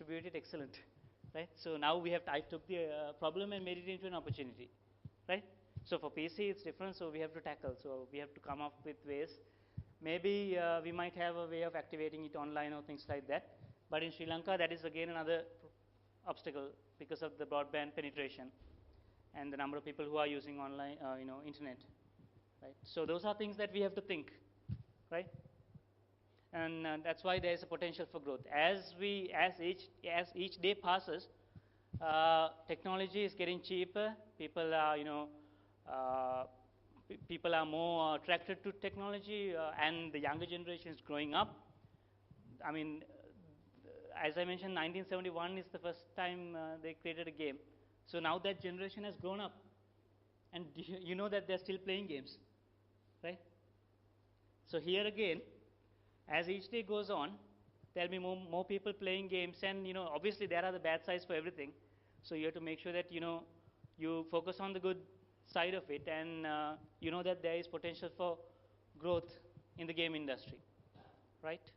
distribute it, excellent, right? So now I took the problem and made it into an opportunity, right? So for PC it's different, so we have to tackle, so we have to come up with ways. Maybe we might have a way of activating it online or things like that, but in Sri Lanka that is again another obstacle because of the broadband penetration and the number of people who are using online, internet, right? So those are things that we have to think, right? And that's why there is a potential for growth. As each day passes, technology is getting cheaper. People are, people are more attracted to technology, and the younger generation is growing up. I mean, as I mentioned, 1971 is the first time they created a game. So now that generation has grown up, and you know that they're still playing games, right? So here again, as each day goes on, there'll be more people playing games, and obviously there are the bad sides for everything. So you have to make sure that you focus on the good side of it, and you know that there is potential for growth in the game industry, right?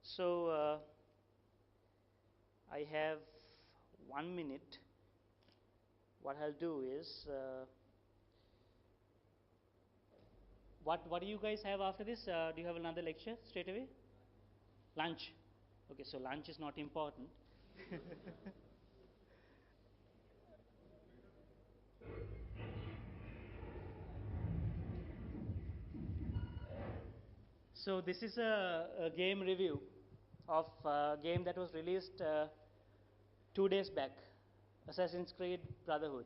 So I have 1 minute. What I'll do is, what do you guys have after this? Do you have another lecture straight away? Lunch. Okay, so lunch is not important. So this is a game review of a game that was released 2 days back, Assassin's Creed Brotherhood.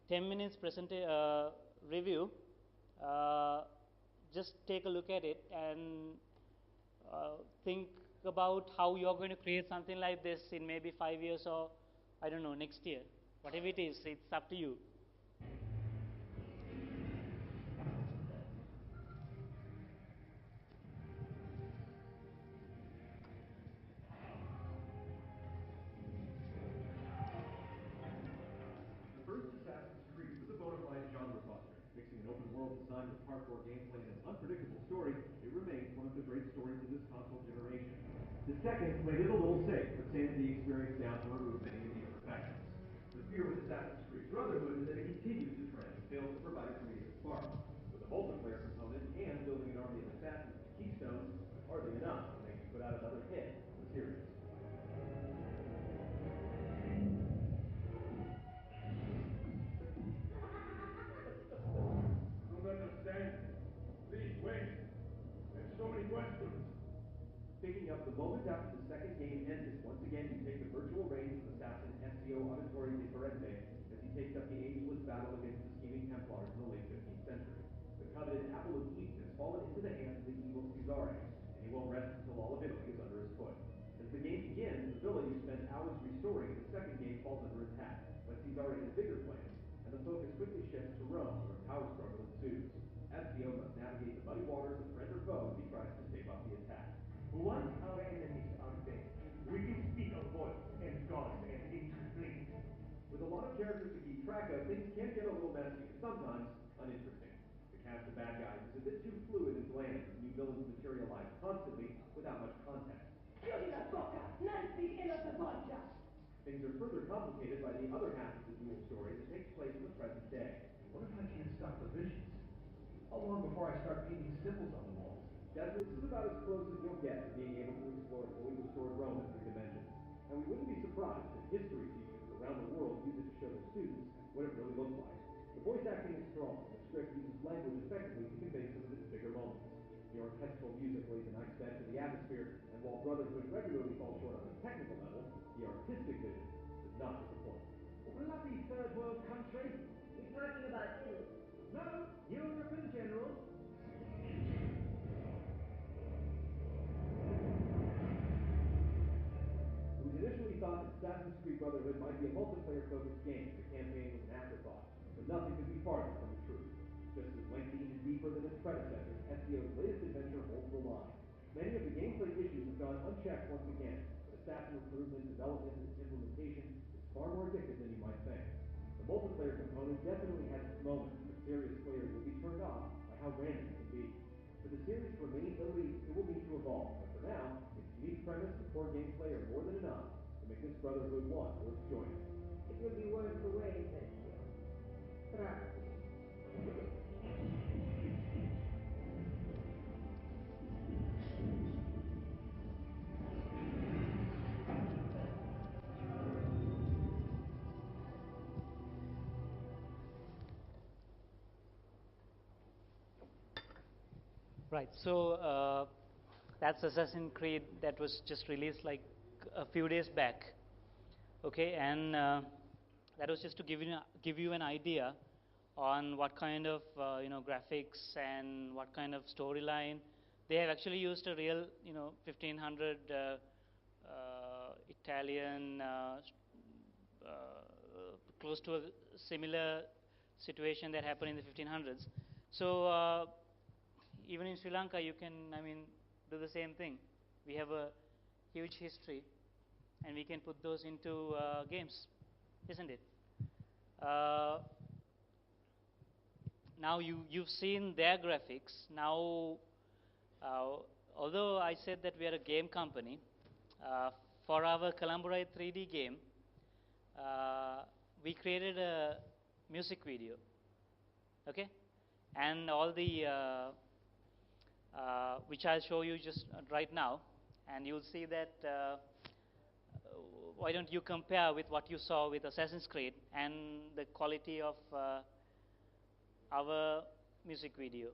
10 minutes review. Just take a look at it and think about how you're going to create something like this in maybe 5 years, or I don't know, next year. Whatever it is, it's up to you. Assassin's Creed was a bona fide genre buster. Mixing an open world design with hardcore gameplay and an unpredictable story, it remains one of the great stories of this console generation. The second played it a little safe, but sanded the experience down to remove many of the imperfections. The fear with Assassin's Creed Brotherhood is that it continues the trend and fails to provide a creative spark. With a multiplayer component and building an army of assassins to Keystone, it's hardly enough to make you put out another hit on the series. Please wait. There's so many questions. Picking up the moment after the second game ended, once again you take the virtual reins of assassin Ezio Auditore di Firenze as he takes up the ageless battle against the scheming Templars in the late 15th century. The coveted Apple of Eden has fallen into the hands of the evil Cesare, and he won't rest until all of Italy is under his foot. As the game begins, the villa you spent hours restoring in the second game falls under attack, but Cesare has bigger plans, and the focus quickly shifts to Rome, where a power struggle ensues. Ezio must navigate the muddy waters of friend or foe as he tries to stave off the attack. Once our enemies are vanquished, we can speak of voice and gods and ancient fleet. With a lot of characters to keep track of, things can get a little messy and sometimes uninteresting. The cast of bad guys is a bit too fluid and bland, as new villains materialize constantly without much context. Things are further complicated by the other half of the dual story that takes place in the present day. What if I can't stop the visions? How long before I start painting symbols on the walls? This is about as close as you'll get to being able to explore fully restored Rome in 3 dimensions. And we wouldn't be surprised if history teachers around the world use it to show their students what it really looks like. The voice acting is strong, and the script uses language effectively to convey some of its bigger moments. The orchestral music lays a nice bed for the atmosphere, and while Brotherhood regularly falls short on a technical level, the artistic vision does not disappoint. Bloody third world country? You're talking about Italy? No, Europe in general. It was initially thought that Assassin's Creed Brotherhood might be a multiplayer-focused game, and the campaign was an afterthought, but nothing could be farther from the truth. Just as lengthy and deeper than its predecessors, Ezio's latest adventure holds the line. Many of the gameplay issues have gone unchecked once again, but assassin recruitment, development, and implementation is far more addictive than you might think. The multiplayer component definitely has its moments, but serious players will be turned off by how random it can be. For the series to remain elite, it will need to evolve, but for now, it's Steve's premise and core gameplay are more than enough to make this Brotherhood 1 worth joining. It will be worth the wait, Ezio. Trust me. Right. So that's Assassin's Creed that was just released like a few days back. Okay, and that was just to give you an idea on what kind of graphics and what kind of storyline. They have actually used a real 1500 Italian close to a similar situation that happened in the 1500s. So even in Sri Lanka, you can do the same thing. We have a huge history, and we can put those into games, isn't it? Now you've seen their graphics. Now, although I said that we are a game company, for our Collaborate 3D game, we created a music video. Okay, and all the which I'll show you just right now, and you'll see that. Why don't you compare with what you saw with Assassin's Creed and the quality of our music video?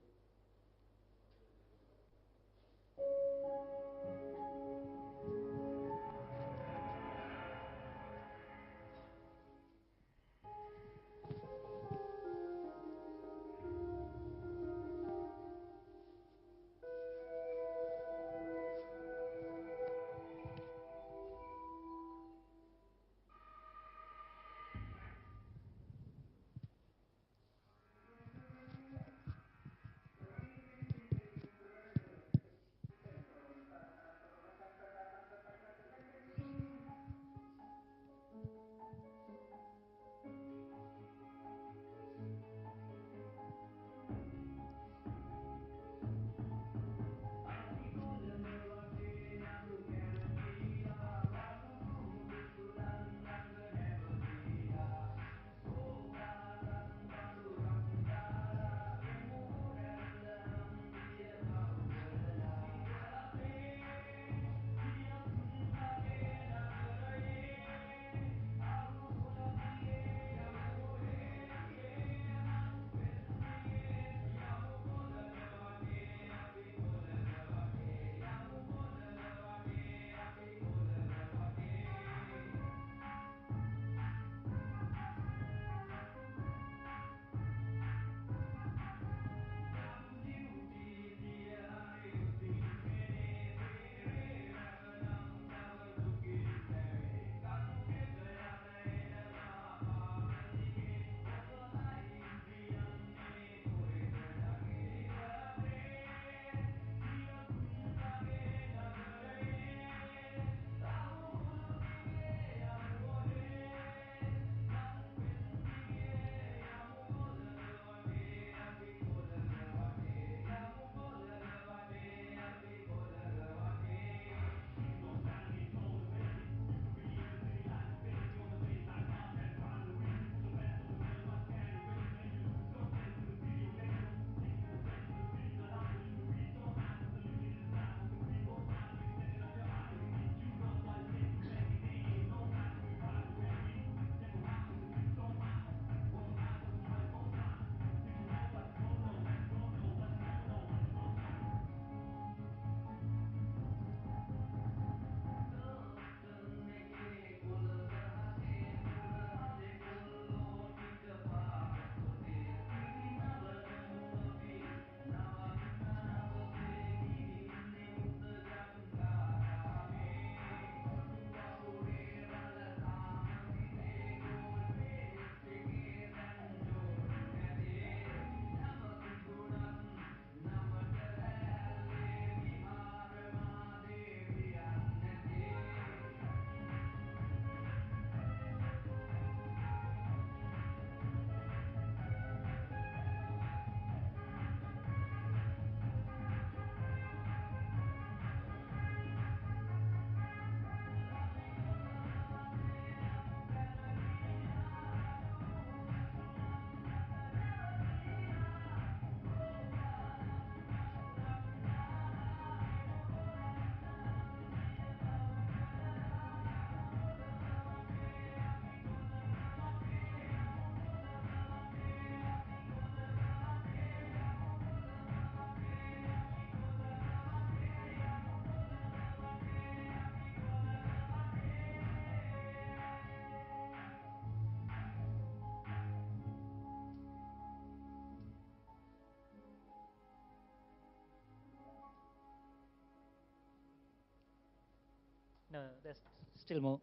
No, there's still more.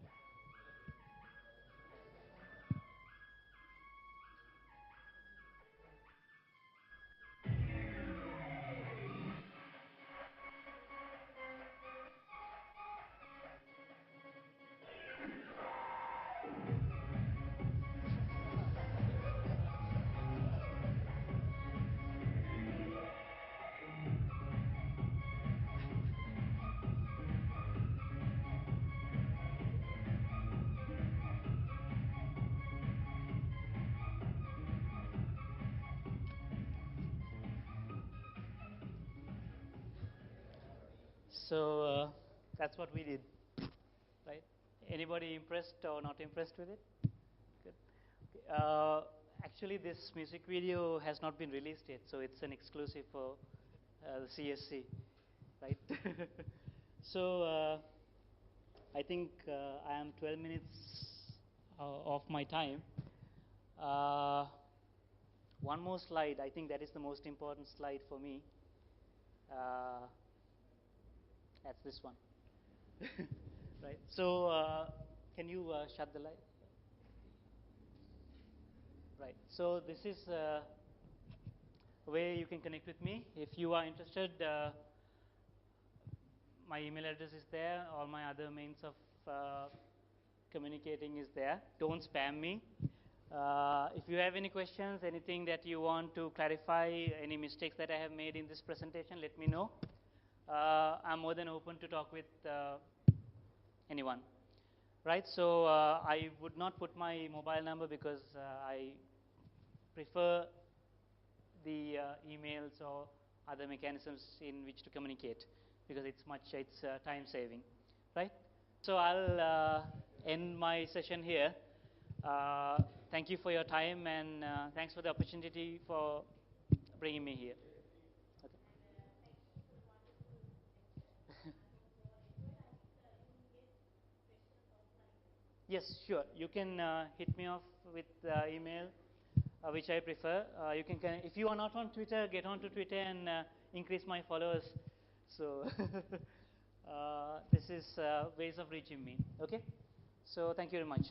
So that's what we did, right? Anybody impressed or not impressed with it? Good. Okay. Actually, this music video has not been released yet, so it's an exclusive for the CSC, right? So I think I am 12 minutes of my time. One more slide. I think that is the most important slide for me. That's this one. Right. So can you shut the light? Right. So this is a way you can connect with me. If you are interested, my email address is there. All my other means of communicating is there. Don't spam me. If you have any questions, anything that you want to clarify, any mistakes that I have made in this presentation, let me know. I'm more than open to talk with anyone. Right, so I would not put my mobile number because I prefer the emails or other mechanisms in which to communicate because it's time saving, right? So I'll end my session here. Thank you for your time and thanks for the opportunity for bringing me here. Okay. Yes, sure. You can hit me off with email, which I prefer. You can, if you are not on Twitter, get onto Twitter and increase my followers. So this is ways of reaching me. Okay. So thank you very much.